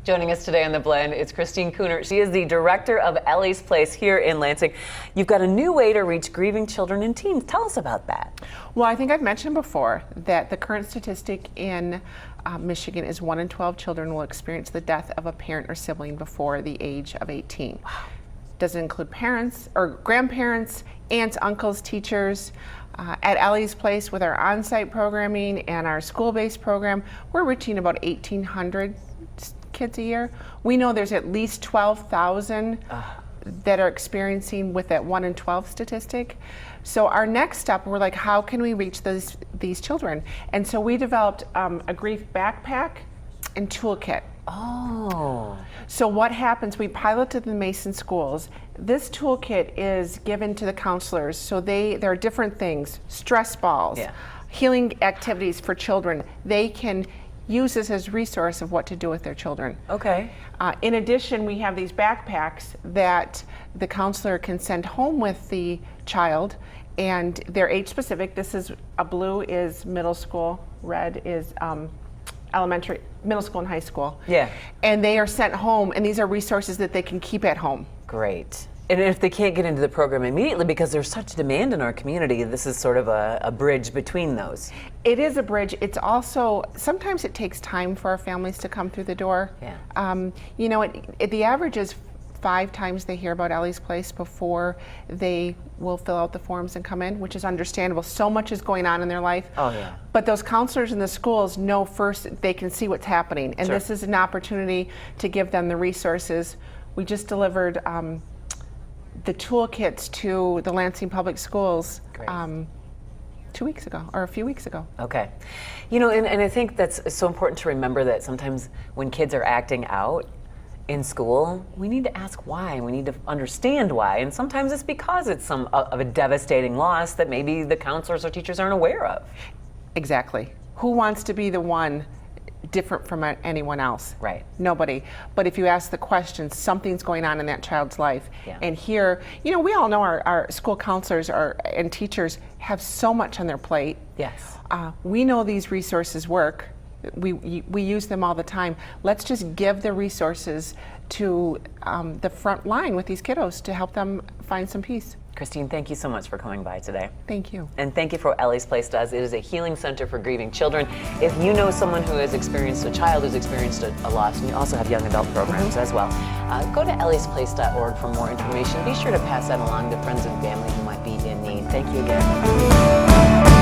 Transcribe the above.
Joining us today on The Blend is Christine Cooner. She is the director of Ellie's Place here in Lansing. You've got a new way to reach grieving children and teens. Tell us about that. Well, I think I've mentioned before that the current statistic in Michigan is 1 in 12 children will experience the death of a parent or sibling before the age of 18. Wow. Doesn't include parents or grandparents, aunts, uncles, teachers. At Ellie's Place, with our on-site programming and our school-based program, we're reaching about 1,800 kids a year. We know there's at least 12,000 that are experiencing with that 1 in 12 statistic. So our next step, we're like, how can we reach these children? And so we developed a grief backpack and toolkit. Oh. So what happens, we piloted the Mason schools. This toolkit is given to the counselors. So there are different things, stress balls, healing activities for children. They can use this as a resource of what to do with their children. Okay. In addition, we have these backpacks that the counselor can send home with the child, and they're age specific. This is blue is middle school, red is elementary, middle school and high school. Yeah. And they are sent home, and these are resources that they can keep at home. Great. And if they can't get into the program immediately because there's such demand in our community, this is sort of a bridge between those. It is a bridge. It's also, sometimes it takes time for our families to come through the door. Yeah. You know, the average is 5 times they hear about Ellie's Place before they will fill out the forms and come in, which is understandable. So much is going on in their life. Oh, yeah. But those counselors in the schools know first they can see what's happening. And this is an opportunity to give them the resources. We just delivered the toolkits to the Lansing Public Schools 2 weeks ago, or a few weeks ago. Okay. You know, and I think that's so important to remember that sometimes when kids are acting out in school, we need to ask why, and we need to understand why. And sometimes it's because it's of a devastating loss that maybe the counselors or teachers aren't aware of. Exactly. Who wants to be the one different from anyone else? Right. Nobody. But if you ask the question, something's going on in that child's life. Yeah. And here, you know, we all know our school counselors and teachers have so much on their plate. Yes. We know these resources work. We use them all the time. Let's just give the resources to the front line with these kiddos to help them find some peace. Christine, thank you so much for coming by today. Thank you. And thank you for what Ellie's Place does. It is a healing center for grieving children. If you know someone who has experienced, a child who's experienced a loss, and you also have young adult programs as well, go to elliesplace.org for more information. Be sure to pass that along to friends and family who might be in need. Thank you again.